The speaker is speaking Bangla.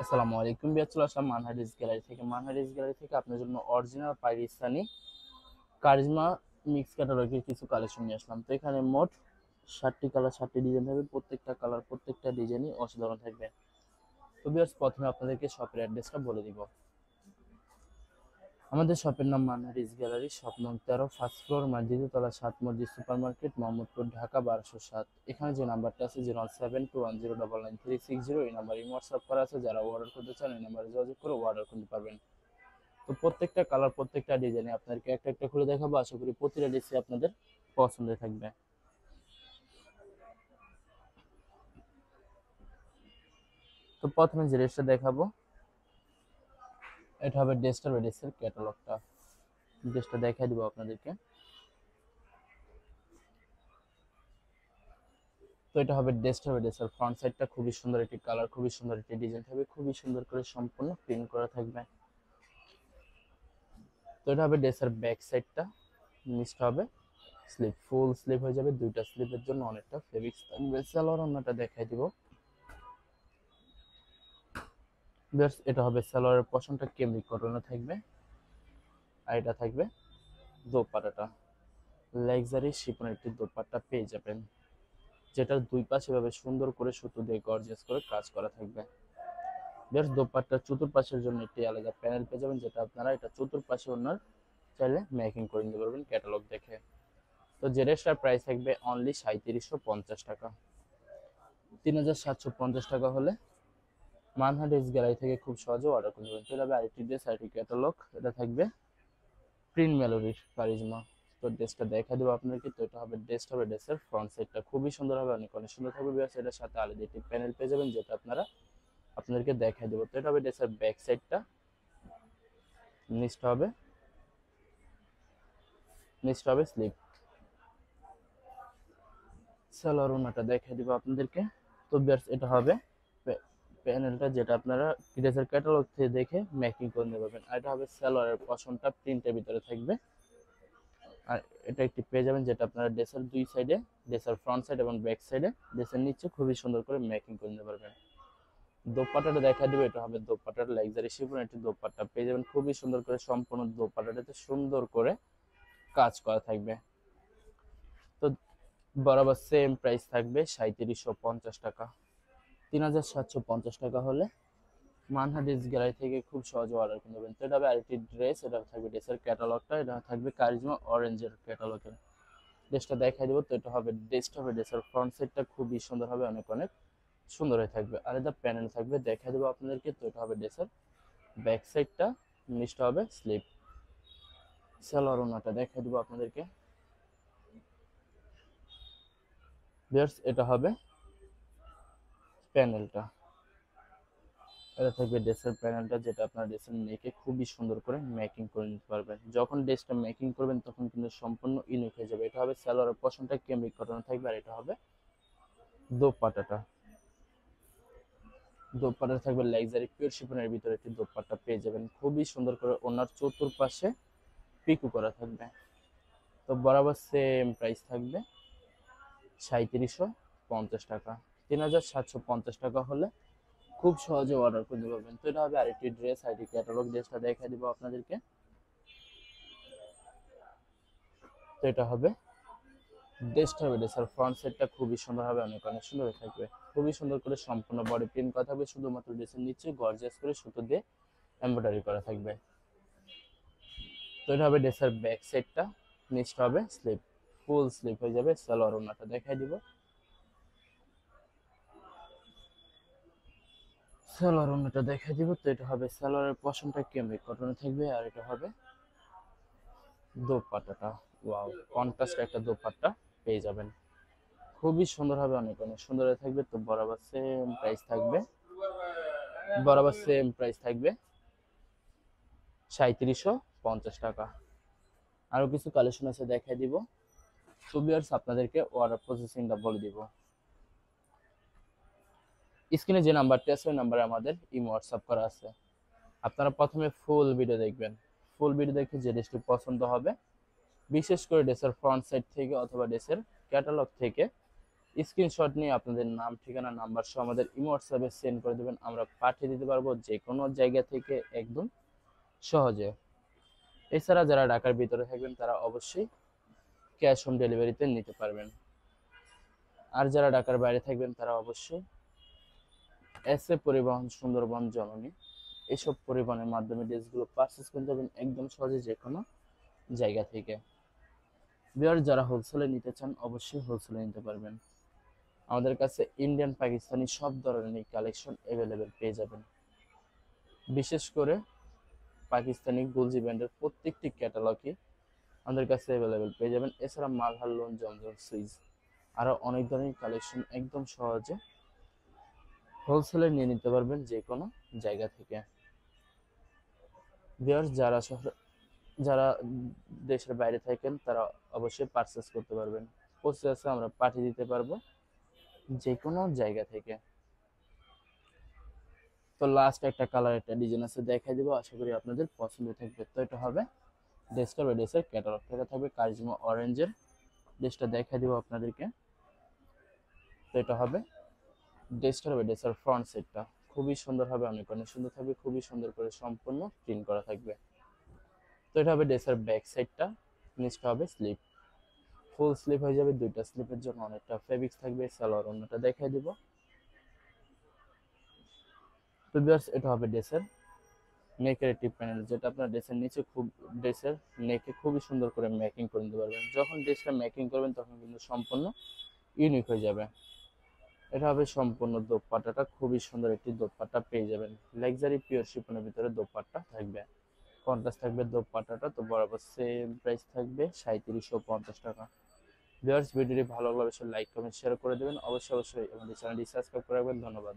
আসসালামু আলাইকুম বিয়ার, চলে আসলাম মানহারিস গ্যালারি থেকে। মানহারিস গ্যালারি থেকে আপনার জন্য অরিজিনাল পাকিস্তানি কারিজমা মিক্স ক্যাটালগের কিছু কালেকশন নিয়ে আসলাম। তো এখানে মোট 7টি কালার, 7টি ডিজাইন থাকবে। প্রত্যেকটা কালার, প্রত্যেকটা ডিজাইনই অসাধারণ থাকবে। তো বিয়ার্স, প্রথমে আপনাদেরকে শপের অ্যাড্রেসটা বলে দিব। আমাদের শপের নাম মানহারিস গ্যালারি, শপ নং 13, ফার্স্ট ফ্লোর, মসজিদের তলা, 7 মসজিদ সুপার মার্কেট, মোহাম্মদপুর, ঢাকা 1207। এখানে যে নাম্বারটা আছে 01721099360, এই নাম্বারে হোয়াটসঅ্যাপ করা আছে। যারা অর্ডার করতে চান এই নাম্বারে যোগাযোগ করে অর্ডার করতে পারবেন। তো প্রত্যেকটা কালার, প্রত্যেকটা ডিজাইনে আপনাদেরকে একটা একটা খুলে দেখাবো। আশা করি প্রতিটা ডিজাইন আপনাদের পছন্দের থাকবে। তো প্রথমে যে ড্রেসটা দেখাবো, এটা হবে ড্রেসটার ড্রেসের ক্যাটালগটা। ড্রেসটা দেখাই দিব আপনাদেরকে। তো এটা হবে ড্রেসটার ড্রেসের ফ্রন্ট সাইডটা খুবই সুন্দর একটি কালার, খুবই সুন্দর একটি ডিজাইন থাকবে, খুবই সুন্দর করে সম্পূর্ণ প্রিন্ট করা থাকবে। তো এটা হবে ড্রেসের ব্যাক সাইডটা। নিচটা হবে স্লিপ, ফুল স্লিপ হয়ে যাবে। দুইটা স্লিপের জন্য অনেকটা ফেব্রিক্স থাকবে। সালোয়ার ওড়নাটা দেখাই দিব। এটা হবে সালোয়ারের পশনটা কেমব্রিক কটনে থাকবে, আর এটা থাকবে দোপাট্টাটা। লাক্সারি শিফনের একটি দোপাট্টা পেয়ে যাবেন, যেটার দুই পাশে এভাবে সুন্দর করে সুতো দিয়ে গর্জিয়াস করে কাজ করা থাকবে। বেশ, দোপাট্টার চতুর্পাশের জন্য একটি আলাদা প্যানেল পেয়ে যাবেন, যেটা আপনারা এটা চতুর্পাশে ওনার চাইলে মেকিং করে নিতে পারবেন ক্যাটালগ দেখে। তো যে ড্রেসটার প্রাইস থাকবে অনলি 3750 টাকা। 3750 টাকা হলে মানহা ড্রেস গ্যালারি থেকে খুব সহজে অর্ডার করে দেবেন। চলে যাবে আরেকটি ড্রেস, আরেকটি ক্যাটালগ। এটা থাকবে প্রিন্ট মেলোডির কারিজমা। তো ড্রেসটা দেখা দেবো আপনাদেরকে। তো এটা হবে ড্রেসটা হবে ড্রেসের ফ্রন্ট সাইডটা খুবই সুন্দর হবে, অনেক অনেক সুন্দর থাকবে। বিকজ এটার সাথে আলাদা একটি প্যানেল পেয়ে যাবেন, যেটা আপনারা আপনাদেরকে দেখা দেবো। তো এটা হবে ড্রেসের ব্যাক সাইডটা। নিচটা হবে নিচটা হবে স্লিপ। সালোয়ার ওড়নাটা দেখা দিব আপনাদেরকে। তো বিয়ার্স, এটা হবে প্যানেলটা, যেটা আপনারা ড্রেসের ক্যাটালগ থেকে দেখে মেকিং করে নিতে পারবেন। আর এটা হবে সালোয়ারের পশনটা প্রিন্টের ভিতরে থাকবে। আর এটা একটি পেয়ে যাবেন, যেটা আপনারা ড্রেসের দুই সাইডে, ড্রেসের ফ্রন্ট সাইড এবং ব্যাক সাইডে, ড্রেসের নিচে খুবই সুন্দর করে মেকিং করে নিতে পারবেন। দোপাট্টাটা দেখা দিবে। এটা হবে দোপাট্টার লাক্সারি শিফন একটি দোপাট্টা পেয়ে যাবেন, খুবই সুন্দর করে সম্পূর্ণ দোপাট্টাটাতে সুন্দর করে কাজ করা থাকবে। তো বরাবর সেম প্রাইস থাকবে 3750 টাকা। 3750 টাকা হলে মানহা ড্রেস গ্যালারি থেকে খুব সহজে অর্ডার করে নেবেন। তো এটা হবে আরেকটি ড্রেস। এটা থাকবে ড্রেসের ক্যাটালগটা। এটা থাকবে কারিজমা অরেঞ্জের ক্যাটালগের। ড্রেসটা দেখাই দেবো। তো এটা হবে ড্রেসটা হবে ড্রেসের ফ্রন্ট সাইডটা খুবই সুন্দর হবে, অনেক অনেক সুন্দর হয়ে থাকবে। আলাদা প্যানেল থাকবে, দেখাই দেবো আপনাদেরকে। তো এটা হবে ড্রেসের ব্যাক সাইডটা। নিচটা হবে স্লিপ। সালোয়ার ওড়নাটা দেখাই দেবো আপনাদেরকে। ভিউয়ার্স, এটা হবে প্যানেলটা। এটা থাকবে ড্রেসের প্যানেলটা, যেটা আপনার ড্রেসের নেকে খুবই সুন্দর করে মেকিং করে নিতে পারবেন। যখন ড্রেসটা মেকিং করবেন তখন কিন্তু সম্পূর্ণ ইউনিক হয়ে যাবে। এটা হবে সালোয়ারের পশনটা কেমব্রিক কটন থাকবে, আর এটা হবে দোপাট্টাটা। দোপাট্টা থাকবে লাক্সারি পিওর শিফনের ভিতরে একটি দোপাট্টা পেয়ে যাবেন, খুবই সুন্দর করে ওনার চতুর্পাশে পিকু করা থাকবে। তো বরাবর সেম প্রাইস থাকবে 3750 টাকা। 3750 টাকা হলে খুব সহজে অর্ডার করতে পারবেন। তো এটা হবে আরেকটি ড্রেস, আরেকটি ক্যাটালগ। ড্রেসটা দেখা দিব আপনাদেরকে। তো এটা হবে ড্রেসটা হবে ড্রেসের ফ্রন্ট সাইডটা খুবই সুন্দর হবে, অনেক অনেক সুন্দর হয়ে থাকবে। খুবই সুন্দর করে সম্পূর্ণ বডি প্রিন্ট করা থাকবে, শুধুমাত্র ড্রেসের নিচে গর্জিয়াস করে সুতো দিয়ে এমব্রয়ডারি করা থাকবে। তো এটা হবে ড্রেসের ব্যাক সাইডটা। নিচটা হবে স্লিপ, ফুল স্লিপ হয়ে যাবে। সালোয়ার ওড়নাটা দেখাই দিব। সালোয়ার ওড়নাটা দেখাই দিব। তো এটা হবে সালোয়ারের পশমটা কেমব্রিক কটনে থাকবে, আর এটা হবে দোপাট্টাটা। ওয়াও, কন্ট্রাস্ট একটা দোপাট্টা পেয়ে যাবেন, খুবই সুন্দর হবে, অনেক অনেক সুন্দর হয়ে থাকবে। তো বরাবর সেম প্রাইস থাকবে 3750 টাকা। আরো কিছু কালেকশন আছে, দেখাই দিব। তো ভিউয়ার্স, আপনাদেরকে অর্ডার প্রসেসিংটা বলে দিব। স্ক্রিনে যে নাম্বারটি আছে ওই নাম্বারে আমাদের ইমো হোয়াটসঅ্যাপ করা আছে। আপনারা প্রথমে ফুল ভিডিও দেখবেন। ফুল ভিডিও দেখে যে ড্রেসটি পছন্দ হবে, বিশেষ করে ড্রেসের ফ্রন্ট সাইড থেকে অথবা ড্রেসের ক্যাটালগ থেকে স্ক্রিনশট নিয়ে আপনাদের নাম, ঠিকানা, নাম্বার সহ আমাদের ইমো হোয়াটসঅ্যাপে সেন্ড করে দেবেন, আমরা পাঠিয়ে দিতে পারবো যে কোনো জায়গা থেকে একদম সহজে। এছাড়া যারা ঢাকার ভিতরে থাকবেন তারা অবশ্যই ক্যাশ অন ডেলিভারিতে নিতে পারবেন। আর যারা ঢাকার বাইরে থাকবেন তারা অবশ্যই এস এ পরিবহন, সুন্দরবন, জননী এসব পরিবহনের মাধ্যমে ড্রেসগুলো পারচেস করতে পারবেন একদম সহজে যে কোনো জায়গা থেকে। বিয়ার যারা হোলসেলে নিতে চান অবশ্যই হোলসেলে নিতে পারবেন। আমাদের কাছে ইন্ডিয়ান, পাকিস্তানি সব ধরনের কালেকশন অ্যাভেলেবেল পেয়ে যাবেন। বিশেষ করে পাকিস্তানি গুলজি ব্র্যান্ডের প্রত্যেকটি ক্যাটালগই আমাদের কাছে অ্যাভেলেবেল পেয়ে যাবেন। এছাড়া মালহার লোন, জমজম সুইচ আরও অনেক ধরনের কালেকশন একদম সহজে হোলসেলে নিয়ে নিতে পারবেন যে কোনো জায়গা থেকে। ভিউয়ার্স যারা দেশের বাইরে থাকেন তারা অবশ্যই পারচেস করতে পারবেন। প্রসেসে আমরা পাঠিয়ে দিতে পারবো যে কোনো জায়গা থেকে। তো লাস্ট একটা কালার, একটা ডিজাইন আছে, দেখাই দেবো, আশা করি আপনাদের পছন্দ থাকবে। তো এটা হবে ড্রেসটা বা ড্রেসের ক্যাটালগ, এটা থাকবে কারিজমা অরেঞ্জের। ড্রেসটা দেখাই দিব আপনাদেরকে। তো এটা হবে ড্রেসটা হবে ড্রেসের ফ্রন্ট সাইডটা খুবই সুন্দর হবে, অনেক অনেক সুন্দর থাকবে, খুবই সুন্দর করে সম্পূর্ণ প্রিন্ট করা থাকবে। তো এটা হবে ড্রেসের ব্যাক সাইডটা, নিচটা হবে স্লিপ, ফুল স্লিপ হয়ে যাবে, দুইটা স্লিপের জন্য অনেকটা ফেব্রিক্স থাকবে। সালোয়ার অন্যটা দেখাই দিব। তো ভিউয়ার্স এটা হবে ড্রেসের নেকের টিপ প্যানেল, যেটা আপনার ড্রেসের নিচে খুব ড্রেসের নেকে খুবই সুন্দর করে মেকিং করে নিতে পারবেন। যখন ড্রেসটা মেকিং করবেন তখন কিন্তু সম্পূর্ণ ইউনিক হয়ে যাবে। এটা হবে সম্পূর্ণ দোপাট্টাটা, খুবই সুন্দর একটি দোপাট্টা পেয়ে যাবেন। লাক্সারি পিওর শিফনের ভিতরে দোপাট্টা থাকবে, কন্ট্রাস্ট থাকবে দোপাট্টাটা। তো বরাবর সেম প্রাইস থাকবে 3750 টাকা। ভিউয়ার্স ভিডিওটি ভালো লাগলে অবশ্যই লাইক, কমেন্ট, শেয়ার করে দেবেন। অবশ্যই আমাদের চ্যানেলটি সাবস্ক্রাইব করে রাখবেন। ধন্যবাদ।